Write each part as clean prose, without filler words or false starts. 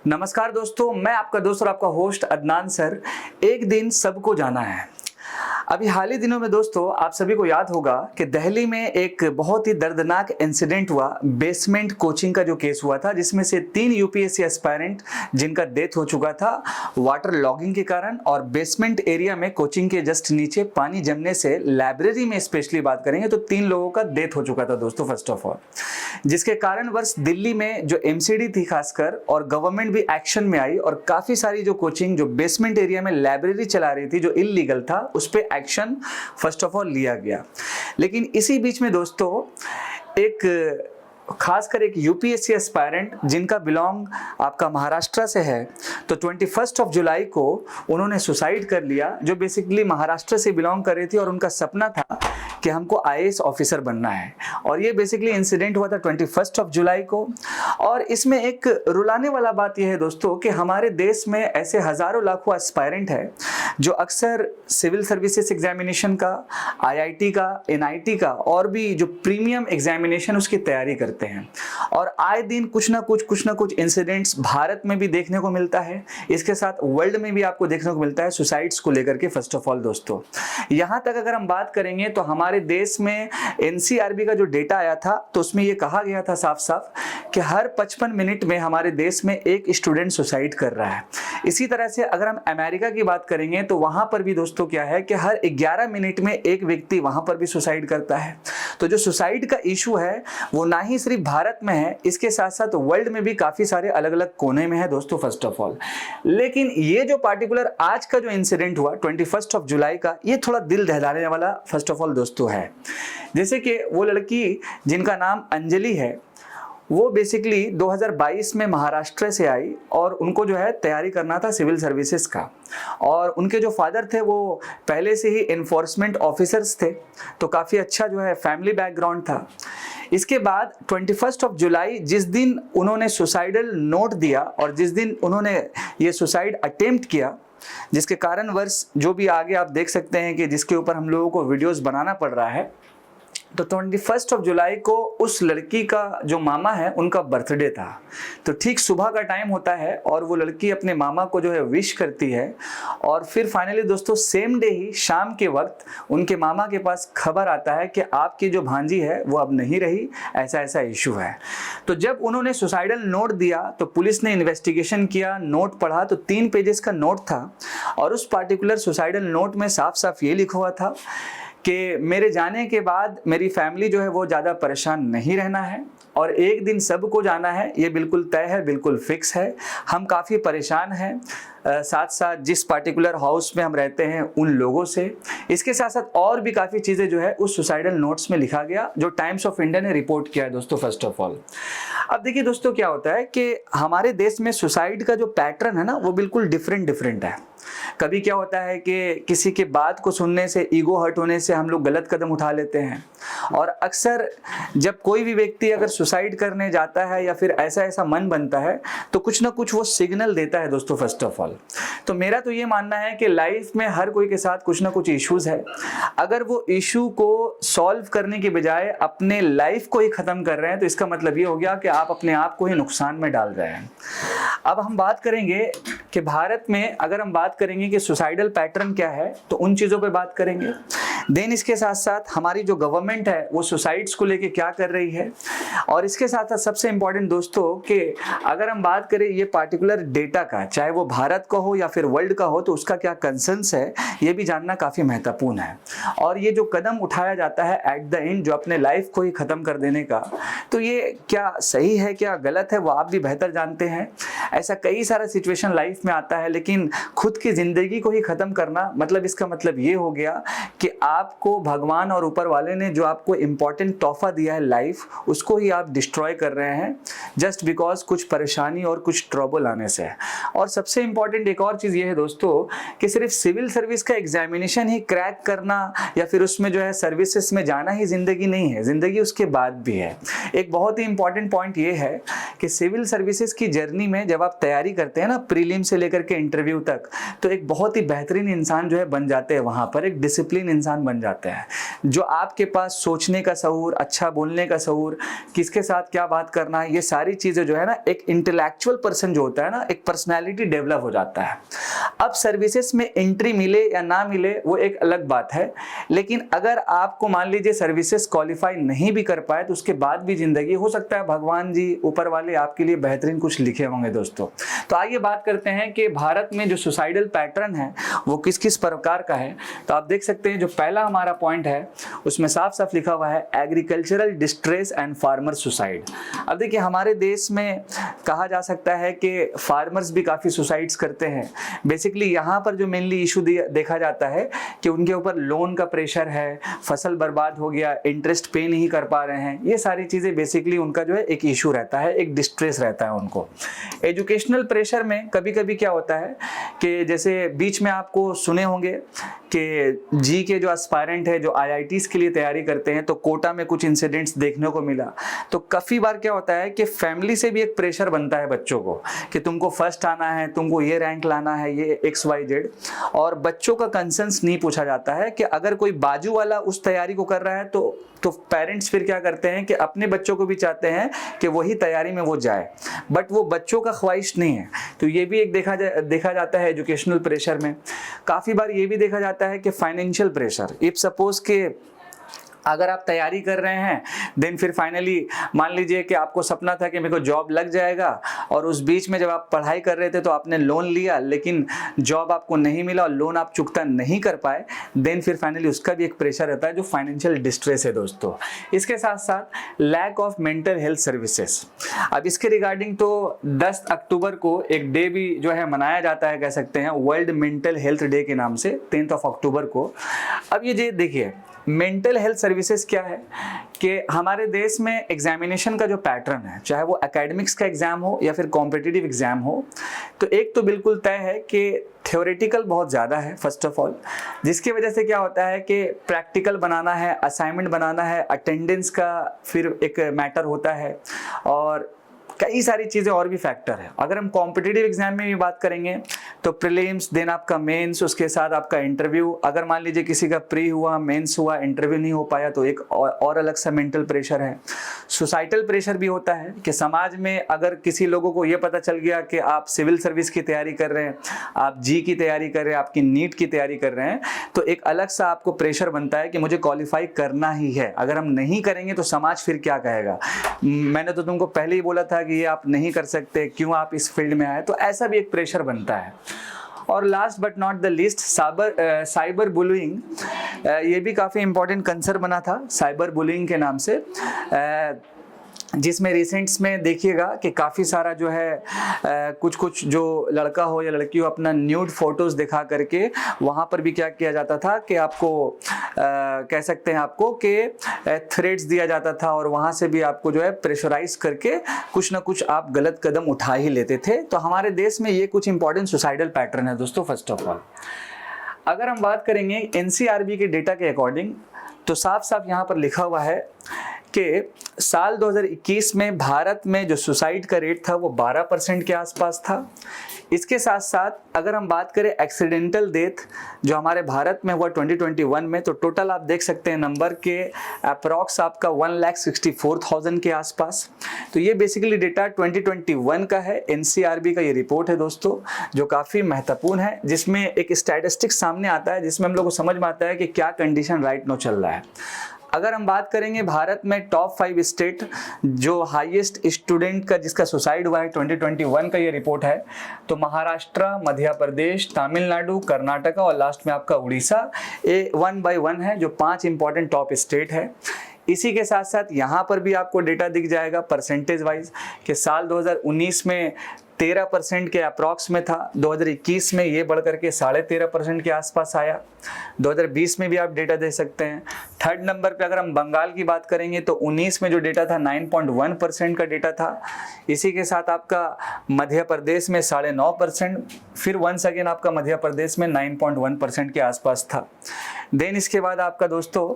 नमस्कार दोस्तों, मैं आपका दोस्त और आपका होस्ट अदनान सर। एक दिन सबको जाना है। अभी हाल ही दिनों में दोस्तों आप सभी को याद होगा कि दिल्ली में एक बहुत ही दर्दनाक इंसिडेंट हुआ, बेसमेंट कोचिंग का जो केस हुआ था, जिसमें से 3 यूपीएससी एस्पायरेंट जिनका डेथ हो चुका था वाटर लॉगिंग के कारण, और बेसमेंट एरिया में कोचिंग के जस्ट नीचे पानी जमने से, लाइब्रेरी में स्पेशली बात करेंगे तो 3 लोगों का डेथ हो चुका था दोस्तों फर्स्ट ऑफ ऑल, जिसके कारणवश दिल्ली में जो एमसीडी थी खासकर और गवर्नमेंट भी एक्शन में आई और काफी सारी जो कोचिंग जो बेसमेंट एरिया में लाइब्रेरी चला रही थी जो इलीगल था उस पे एक्शन फर्स्ट ऑफ ऑल लिया गया। लेकिन इसी बीच में दोस्तों एक खासकर एक यूपीएससी एस्पायरेंट जिनका बिलोंग आपका महाराष्ट्र से है, तो 21 जुलाई को उन्होंने सुसाइड कर लिया, जो बेसिकली महाराष्ट्र से बिलोंग कर रही थी और उनका सपना था कि हमको आईएएस ऑफिसर बनना है। और ये बेसिकली इंसिडेंट हुआ था 21 जुलाई को। और इसमें एक रुलाने वाला बात यह है दोस्तों कि हमारे देश में ऐसे हजारों लाखों एस्पायरेंट है जो अक्सर सिविल सर्विसेज एग्जामिनेशन का, आईआईटी का, एनआईटी का और भी जो प्रीमियम एग्जामिनेशन उसकी तैयारी करते हैं। और आए दिन कुछ ना कुछ इंसिडेंट्स भारत में भी देखने को मिलता है, इसके साथ वर्ल्ड में भी आपको देखने को मिलता है सुसाइड्स को लेकर के। फर्स्ट ऑफ ऑल दोस्तों, यहां तक अगर हम बात करेंगे तो हमारे देश में एनसीआरबी का जो डेटा आया था तो उसमें यह कहा गया था साफ साफ कि हर 55 मिनट में हमारे देश में एक स्टूडेंट सुसाइड कर रहा है। इसी तरह से अगर हम अमेरिका की बात करेंगे तो वहां पर भी दोस्तों क्या है कि हर 11 मिनट में एक व्यक्ति वहां पर भी सुसाइड करता है। तो जो सुसाइड का इशू है वो ना ही सिर्फ भारत में है, इसके साथ साथ वर्ल्ड में भी काफी सारे अलग अलग कोने में है दोस्तों फर्स्ट ऑफ ऑल। लेकिन ये जो पार्टिकुलर आज का जो इंसिडेंट हुआ 21 जुलाई का, ये थोड़ा दिल दहलाने वाला फर्स्ट ऑफ ऑल दोस्तों है। जैसे कि वो लड़की जिनका नाम अंजलि है, वो बेसिकली 2022 में महाराष्ट्र से आई और उनको जो है तैयारी करना था सिविल सर्विसेज का, और उनके जो फादर थे वो पहले से ही इन्फोर्समेंट ऑफिसर्स थे, तो काफ़ी अच्छा जो है फैमिली बैकग्राउंड था। इसके बाद 21 जुलाई जिस दिन उन्होंने सुसाइडल नोट दिया और जिस दिन उन्होंने ये सुसाइड अटेम्प्ट किया, जिसके कारणवश जो भी आगे आप देख सकते हैं कि जिसके ऊपर हम लोगों को वीडियोस बनाना पड़ रहा है, तो 21 जुलाई को उस लड़की का जो मामा है उनका बर्थडे था। तो ठीक सुबह का टाइम होता है और वो लड़की अपने मामा को जो है विश करती है, और फिर फाइनली दोस्तों सेम डे ही शाम के वक्त उनके मामा के पास खबर आता है कि आपकी जो भांजी है वो अब नहीं रही, ऐसा ऐसा इशू है। तो जब उन्होंने सुसाइडल नोट दिया तो पुलिस ने इन्वेस्टिगेशन किया, नोट पढ़ा तो 3 पेजेस का नोट था, और उस पार्टिकुलर सुसाइडल नोट में साफ साफ ये लिखा हुआ था कि मेरे जाने के बाद मेरी फैमिली जो है वो ज़्यादा परेशान नहीं रहना है, और एक दिन सबको जाना है, ये बिल्कुल तय है, बिल्कुल फिक्स है। हम काफ़ी परेशान हैं साथ साथ जिस पार्टिकुलर हाउस में हम रहते हैं उन लोगों से। इसके साथ साथ और भी काफ़ी चीज़ें जो है उस सुसाइडल नोट्स में लिखा गया, जो टाइम्स ऑफ इंडिया ने रिपोर्ट किया है दोस्तों फर्स्ट ऑफ ऑल। अब देखिए दोस्तों क्या होता है कि हमारे देश में सुसाइड का जो पैटर्न है ना वो बिल्कुल डिफरेंट है। कभी क्या होता है कि किसी के बात को सुनने से, ईगो हर्ट होने से हम लोग गलत कदम उठा लेते हैं, और अक्सर जब कोई भी व्यक्ति अगर सुसाइड करने जाता है या फिर ऐसा ऐसा मन बनता है तो कुछ ना कुछ वो सिग्नल देता है दोस्तों फर्स्ट ऑफ ऑल। तो मेरा तो ये मानना है कि लाइफ में हर कोई के साथ कुछ ना कुछ इश्यूज है, अगर वो इशू को सॉल्व करने के बजाय अपने लाइफ को ही खत्म कर रहे हैं तो इसका मतलब ये हो गया कि आप अपने आप को ही नुकसान में डाल रहे हैं। अब हम बात करेंगे कि भारत में अगर हम बात करेंगे कि सुसाइडल पैटर्न क्या है तो उन चीज़ों पे बात करेंगे। देन इसके साथ साथ हमारी जो गवर्नमेंट है वो सुसाइड्स को लेके क्या कर रही है, और इसके साथ साथ सबसे इंपॉर्टेंट दोस्तों कि अगर हम बात करें ये पार्टिकुलर डेटा का, चाहे वो भारत का हो या फिर वर्ल्ड का हो, तो उसका क्या कंसर्न्स है ये भी जानना काफ़ी महत्वपूर्ण है। और ये जो कदम उठाया जाता है एट द एंड जो अपने लाइफ को ही ख़त्म कर देने का, तो ये क्या सही है क्या गलत है वो आप भी बेहतर जानते हैं। ऐसा कई सारा सिचुएशन लाइफ में आता है, लेकिन खुद की ज़िंदगी को ही ख़त्म करना मतलब इसका मतलब ये हो गया कि आपको भगवान और ऊपर वाले ने जो आपको इम्पोर्टेंट तोहफा दिया है लाइफ, उसको ही आप डिस्ट्रॉय कर रहे हैं जस्ट बिकॉज कुछ परेशानी और कुछ ट्रबल आने से। और सबसे इम्पॉर्टेंट एक और चीज़ ये है दोस्तों कि सिर्फ सिविल सर्विस का एग्जामिनेशन ही क्रैक करना या फिर उसमें जो है सर्विसेज में जाना ही ज़िंदगी नहीं है, ज़िंदगी उसके बाद भी है। एक बहुत ही इंपॉर्टेंट पॉइंट ये है कि सिविल सर्विसेज की जर्नी में जब आप तैयारी करते हैं ना प्रीलिम से लेकर के इंटरव्यू तक, तो एक बहुत ही बेहतरीन इंसान जो है बन जाते हैं, वहाँ पर एक डिसिप्लिन इंसान इंसान बन जाते हैं। जो आपके पास सोचने का शऊर, अच्छा बोलने का शऊर, किसके साथ क्या बात करना है, ये सारी चीज़ें जो है ना, एक इंटेलेक्चुअल पर्सन जो होता है ना, एक पर्सनैलिटी डेवलप हो जाता है। अब सर्विसेज में एंट्री मिले या ना मिले वो एक अलग बात है, लेकिन अगर आपको मान लीजिए सर्विसेज क्वालिफाई नहीं भी कर पाए तो उसके बाद भी जिंदगी, हो सकता है भगवान जी ऊपर वाले आपके लिए बेहतरीन कुछ लिखे होंगे दोस्तों। तो आइए बात करते हैं कि भारत में जो सुसाइडल पैटर्न है वो किस किस प्रकार का है। तो आप देख सकते हैं जो पहला हमारा पॉइंट है उसमें साफ साफ लिखा हुआ है agricultural distress and farmer suicide. अब देखिए हमारे देश में कहा जा सकता है कि फार्मर्स भी काफ़ी सुसाइड्स करते हैं। बेसिकली यहाँ पर जो मेनली इशू देखा जाता है कि उनके ऊपर लोन का प्रेशर है, फसल बर्बाद हो गया, इंटरेस्ट पे नहीं कर पा रहे हैं, ये सारी चीज़ें बेसिकली उनका जो है एक इशू रहता है, एक डिस्ट्रेस रहता है उनको। एजुकेशनल प्रेशर में कभी कभी क्या होता है कि जैसे बीच में आपको सुने होंगे कि जी के जो एस्पायरेंट है, जो IITs के लिए तैयारी करते हैं, तो कोटा में कुछ इंसिडेंट्स देखने को मिला। तो काफ़ी बार क्या होता है कि फैमिली से भी एक प्रेशर बनता है बच्चों को कि तुमको फर्स्ट आना है, तुमको ये रैंक लाना है, ये XYZ, और बच्चों का कंसर्न्स नहीं पूछा जाता है कि अगर कोई बाजू वाला उस तैयारी को कर रहा है तो पेरेंट्स फिर क्या करते हैं कि अपने बच्चों को भी चाहते हैं कि वही तैयारी में वो जाए, बट वो बच्चों का ख्वाहिश नहीं है। तो ये भी एक देखा जाता है एजुकेशनल प्रेशर में। काफ़ी बार ये भी देखा जाता है कि फाइनेंशियल प्रेशर, इफ सपोज के अगर आप तैयारी कर रहे हैं देन फिर फाइनली मान लीजिए कि आपको सपना था कि मेरे को जॉब लग जाएगा, और उस बीच में जब आप पढ़ाई कर रहे थे तो आपने लोन लिया, लेकिन जॉब आपको नहीं मिला और लोन आप चुकता नहीं कर पाए, देन फिर फाइनली उसका भी एक प्रेशर रहता है जो फाइनेंशियल डिस्ट्रेस है दोस्तों। इसके साथ साथ lack of mental health services. अब इसके रिगार्डिंग तो 10 अक्टूबर को एक डे भी जो है मनाया जाता है, कह सकते हैं वर्ल्ड मेंटल हेल्थ डे के नाम से, 10 अक्टूबर को। अब ये देखिए मेंटल हेल्थ सर्विसेज क्या है कि हमारे देश में एग्जामिनेशन का जो पैटर्न है, चाहे वो एकेडमिक्स का एग्जाम हो या फिर कॉम्पिटिटिव एग्जाम हो, तो एक तो बिल्कुल तय है कि थ्योरेटिकल बहुत ज़्यादा है फर्स्ट ऑफ ऑल, जिसकी वजह से क्या होता है कि प्रैक्टिकल बनाना है, असाइनमेंट बनाना है, अटेंडेंस का फिर एक मैटर होता है, और कई सारी चीज़ें और भी फैक्टर है। अगर हम कॉम्पिटिटिव एग्जाम में भी बात करेंगे तो प्रीलिम्स, देन आपका मेंस, उसके साथ आपका इंटरव्यू। अगर मान लीजिए किसी का प्री हुआ, मेंस हुआ, इंटरव्यू नहीं हो पाया तो एक और अलग सा मेंटल प्रेशर है। सोसाइटल प्रेशर भी होता है कि समाज में अगर किसी लोगों को ये पता चल गया कि आप सिविल सर्विस की तैयारी कर रहे हैं, आप जी की तैयारी कर रहे हैं, आपकी नीट की तैयारी कर रहे हैं, तो एक अलग सा आपको प्रेशर बनता है कि मुझे क्वालिफाई करना ही है। अगर हम नहीं करेंगे तो समाज फिर क्या कहेगा, मैंने तो तुमको पहले ही बोला था कि ये आप नहीं कर सकते, क्यों आप इस फील्ड में आए। तो ऐसा भी एक प्रेशर बनता है। और last but not the least cyber bullying, ये भी काफ़ी इंपॉर्टेंट कंसर्न बना था साइबर बुलिंग के नाम से, जिसमें रिसेंट्स में देखिएगा कि काफ़ी सारा जो है कुछ जो लड़का हो या लड़की हो अपना न्यूड फोटोज़ दिखा करके वहाँ पर भी क्या किया जाता था कि आपको कह सकते हैं आपको कि थ्रेट्स दिया जाता था, और वहाँ से भी आपको जो है प्रेशराइज करके कुछ ना कुछ आप गलत कदम उठा ही लेते थे। तो हमारे देश में ये कुछ इंपॉर्टेंट सुसाइडल पैटर्न है दोस्तों। फर्स्ट ऑफ ऑल अगर हम बात करेंगे NCRB के डेटा के अकॉर्डिंग, तो साफ साफ यहाँ पर लिखा हुआ है कि साल 2021 में भारत में जो सुसाइड का रेट था वो 12% के आसपास था। इसके साथ साथ अगर हम बात करें एक्सीडेंटल डेथ जो हमारे भारत में हुआ 2021 में, तो टोटल आप देख सकते हैं नंबर के अप्रॉक्स आपका 1,64,000 के आसपास। तो ये बेसिकली डेटा 2021 का है, NCRB का ये रिपोर्ट है दोस्तों, जो काफ़ी महत्वपूर्ण है, जिसमें एक स्टैटिस्टिक्स सामने आता है, जिसमें हम लोग को समझ में आता है कि क्या कंडीशन राइट नो चल रहा है। अगर हम बात करेंगे भारत में टॉप 5 स्टेट जो हाईएस्ट स्टूडेंट का जिसका सुसाइड हुआ है 2021 का ये रिपोर्ट है, तो महाराष्ट्र, मध्य प्रदेश, तमिलनाडु, कर्नाटका और लास्ट में आपका उड़ीसा, ये 1 बाय 1 है, जो 5 इंपॉर्टेंट टॉप स्टेट है। इसी के साथ साथ यहाँ पर भी आपको डेटा दिख जाएगा परसेंटेज वाइज कि साल 2019 में 13% के अप्रॉक्स में था, 2021 में ये बढ़ करके 13.5% के आसपास आया, 2020 में भी आप डेटा दे सकते हैं। थर्ड नंबर पे अगर हम बंगाल की बात करेंगे तो 19 में जो डेटा था 9.1% का डेटा था। इसी के साथ आपका मध्य प्रदेश में 9.5%, फिर वंस अगेन आपका मध्य प्रदेश में 9.1% के आसपास था। देन इसके बाद आपका दोस्तों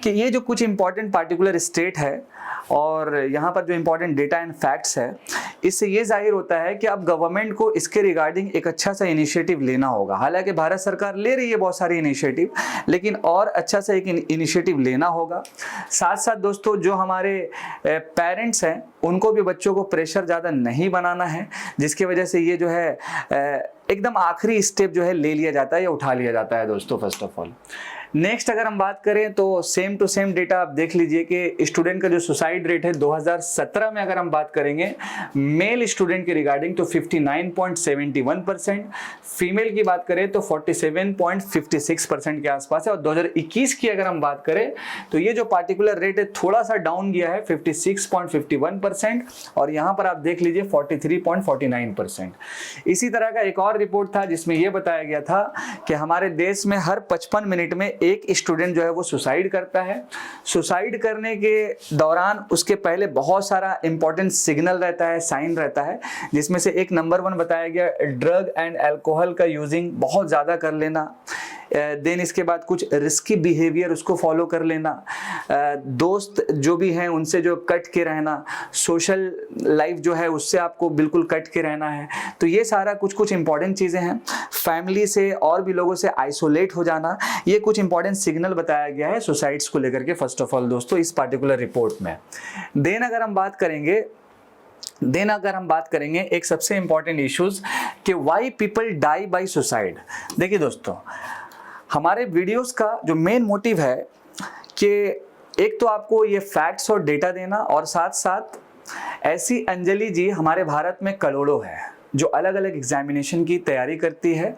कि ये जो कुछ इंपॉर्टेंट पार्टिकुलर स्टेट है और यहाँ पर जो इंपॉर्टेंट डेटा एंड फैक्ट्स है, इससे ये जाहिर होता है कि अब अब गवर्नमेंट को इसके रिगार्डिंग एक अच्छा सा इनिशिएटिव लेना होगा। हालांकि भारत सरकार ले रही है बहुत सारी इनिशिएटिव, लेकिन और अच्छा सा एक इनिशिएटिव लेना होगा। साथ साथ दोस्तों जो हमारे पेरेंट्स हैं उनको भी बच्चों को प्रेशर ज़्यादा नहीं बनाना है, जिसकी वजह से ये जो है एकदम आखिरी स्टेप जो है ले लिया जाता है या उठा लिया जाता है दोस्तों फर्स्ट ऑफ ऑल। नेक्स्ट अगर हम बात करें तो सेम टू सेम डेटा आप देख लीजिए कि स्टूडेंट का जो सुसाइड रेट है 2017 में अगर हम बात करेंगे मेल स्टूडेंट के रिगार्डिंग तो 59.71%, फीमेल की बात करें तो 47.56% के आसपास है। और 2021 की अगर हम बात करें तो ये जो पार्टिकुलर रेट है थोड़ा सा डाउन गया है 56.51%, और यहाँ पर आप देख लीजिए 43.49%। इसी तरह का एक और रिपोर्ट था जिसमें यह बताया गया था कि हमारे देश में हर 55 मिनट में एक स्टूडेंट जो है वो सुसाइड करता है। सुसाइड करने के दौरान उसके पहले बहुत सारा इंपॉर्टेंट सिग्नल रहता है, साइन रहता है, जिसमें से एक नंबर 1 बताया गया ड्रग एंड अल्कोहल का यूजिंग बहुत ज़्यादा कर लेना, देन इसके बाद कुछ रिस्की बिहेवियर उसको फॉलो कर लेना, दोस्त जो भी हैं उनसे जो कट के रहना, सोशल लाइफ जो है उससे आपको बिल्कुल कट के रहना है। तो ये सारा कुछ इंपॉर्टेंट चीज़ें हैं। फैमिली से और भी लोगों से आइसोलेट हो जाना, ये कुछ इंपॉर्टेंट सिग्नल बताया गया है सुसाइड्स को लेकर के फर्स्ट ऑफ ऑल दोस्तों इस पार्टिकुलर रिपोर्ट में। देन अगर हम बात करेंगे एक सबसे इंपॉर्टेंट इश्यूज कि why people die by suicide. देखिए दोस्तों, हमारे वीडियोस का जो मेन मोटिव है कि एक तो आपको ये फैक्ट्स और डेटा देना, और साथ साथ ऐसी अंजलि जी हमारे भारत में करोड़ों है जो अलग अलग एग्जामिनेशन की तैयारी करती है,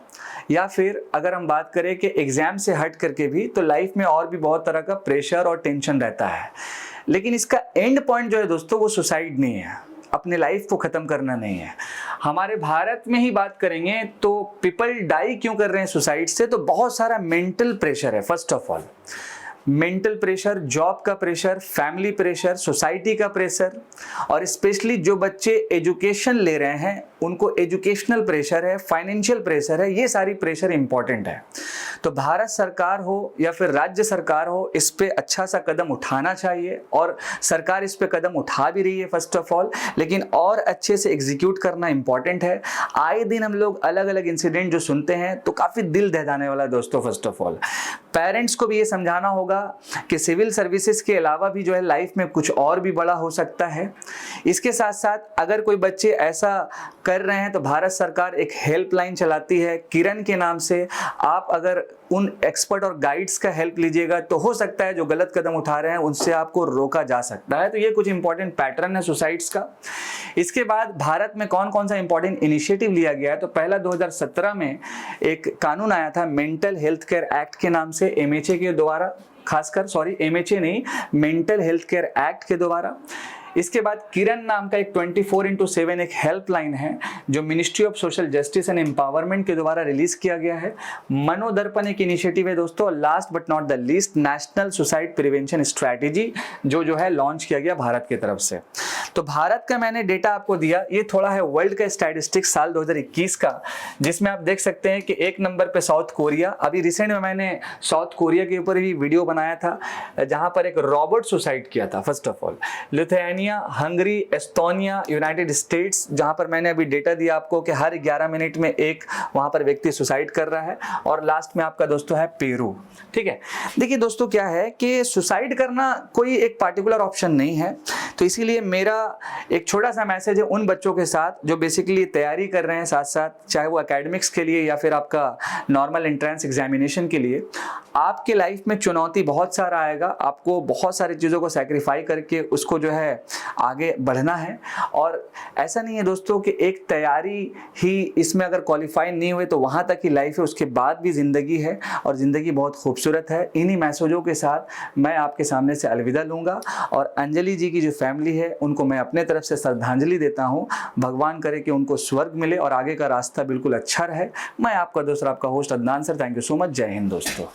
या फिर अगर हम बात करें कि एग्जाम से हट करके भी तो लाइफ में और भी बहुत तरह का प्रेशर और टेंशन रहता है, लेकिन इसका एंड पॉइंट जो है दोस्तों वो सुसाइड नहीं है, अपने लाइफ को ख़त्म करना नहीं है। हमारे भारत में ही बात करेंगे तो पीपल डाई क्यों कर रहे हैं सुसाइड से, तो बहुत सारा मेंटल प्रेशर है। First of all mental pressure, job का प्रेशर, फैमिली प्रेशर, सोसाइटी का प्रेशर, और स्पेशली जो बच्चे एजुकेशन ले रहे हैं उनको एजुकेशनल प्रेशर है, फाइनेंशियल प्रेशर है, ये सारी प्रेशर इंपॉर्टेंट है। तो भारत सरकार हो या फिर राज्य सरकार हो, इस पे अच्छा सा कदम उठाना चाहिए, और सरकार इस पे कदम उठा भी रही है फर्स्ट ऑफ ऑल, लेकिन और अच्छे से एग्जीक्यूट करना इंपॉर्टेंट है। आए दिन हम लोग अलग अलग इंसिडेंट जो सुनते हैं तो काफ़ी दिल दहलाने वाला है दोस्तों। फर्स्ट ऑफ ऑल पेरेंट्स को भी ये समझाना होगा कि सिविल सर्विसेज के अलावा भी जो है लाइफ में कुछ और भी बड़ा हो सकता है। इसके साथ साथ अगर कोई बच्चे ऐसा कर रहे हैं तो भारत सरकार एक हेल्पलाइन चलाती है किरण के नाम से। आप अगर उन एक्सपर्ट और गाइड्स का हेल्प लीजिएगा तो हो सकता है जो गलत कदम उठा रहे हैं उनसे आपको रोका जा सकता है। तो ये कुछ इंपॉर्टेंट पैटर्न है सुसाइड्स का। इसके बाद भारत में कौन कौन सा इंपॉर्टेंट इनिशिएटिव लिया गया है, तो पहला 2017 में एक कानून आया था मेंटल हेल्थ केयर एक्ट के नाम से, एमएचए के द्वारा, खासकर एमएचए नहीं, मेंटल हेल्थ केयर एक्ट के द्वारा। इसके बाद किरण नाम का एक 24/7 एक हेल्पलाइन है जो ministry of social justice and empowerment के द्वारा रिलीज किया गया है। मनोदर्पण एक इनिशिएटिव है दोस्तों। Last but not the least national suicide prevention strategy जो है लॉन्च किया गया भारत की तरफ से। तो भारत का मैंने डेटा आपको दिया, ये थोड़ा है वर्ल्ड का स्टैटिस्टिक्स साल 2021 का, जिसमें आप देख सकते हैं कि एक नंबर पे साउथ कोरिया। अभी रिसेंट में मैंने साउथ कोरिया के ऊपर भी वीडियो बनाया था जहां पर एक रॉबर्ट सुसाइड किया था। First of all Lithuania, Hungary, Estonia, United states, जहां पर मैंने अभी डेटा दिया आपको कि हर 11 मिनट में एक वहां पर व्यक्ति सुसाइड कर रहा है, और लास्ट में आपका दोस्तों है पेरू। ठीक है, देखिए दोस्तों क्या है कि सुसाइड करना कोई एक पार्टिकुलर ऑप्शन नहीं है। तो इसीलिए मेरा एक छोटा सा मैसेज है उन बच्चों के साथ जो बेसिकली तैयारी कर रहे हैं साथ साथ, चाहे वो एकेडमिक्स के लिए या फिर आपका नॉर्मल एंट्रेंस एग्जामिनेशन के लिए। आपके लाइफ में चुनौती बहुत सारा आएगा, आपको बहुत सारी चीज़ों को सैक्रिफाई करके उसको जो है आगे बढ़ना है। और ऐसा नहीं है दोस्तों कि एक तैयारी ही इसमें अगर क्वालिफाई नहीं हुए तो वहाँ तक ही लाइफ है, उसके बाद भी ज़िंदगी है और ज़िंदगी बहुत खूबसूरत है। इन्हीं मैसेजों के साथ मैं आपके सामने से अलविदा लूँगा, और अंजलि जी की जो फैमिली है उनको मैं अपने तरफ से श्रद्धांजलि देता हूँ। भगवान करे कि उनको स्वर्ग मिले और आगे का रास्ता बिल्कुल अच्छा रहे। मैं आपका दोस्त, आपका host Adnan sir. Thank you so much. जय हिंद दोस्तों।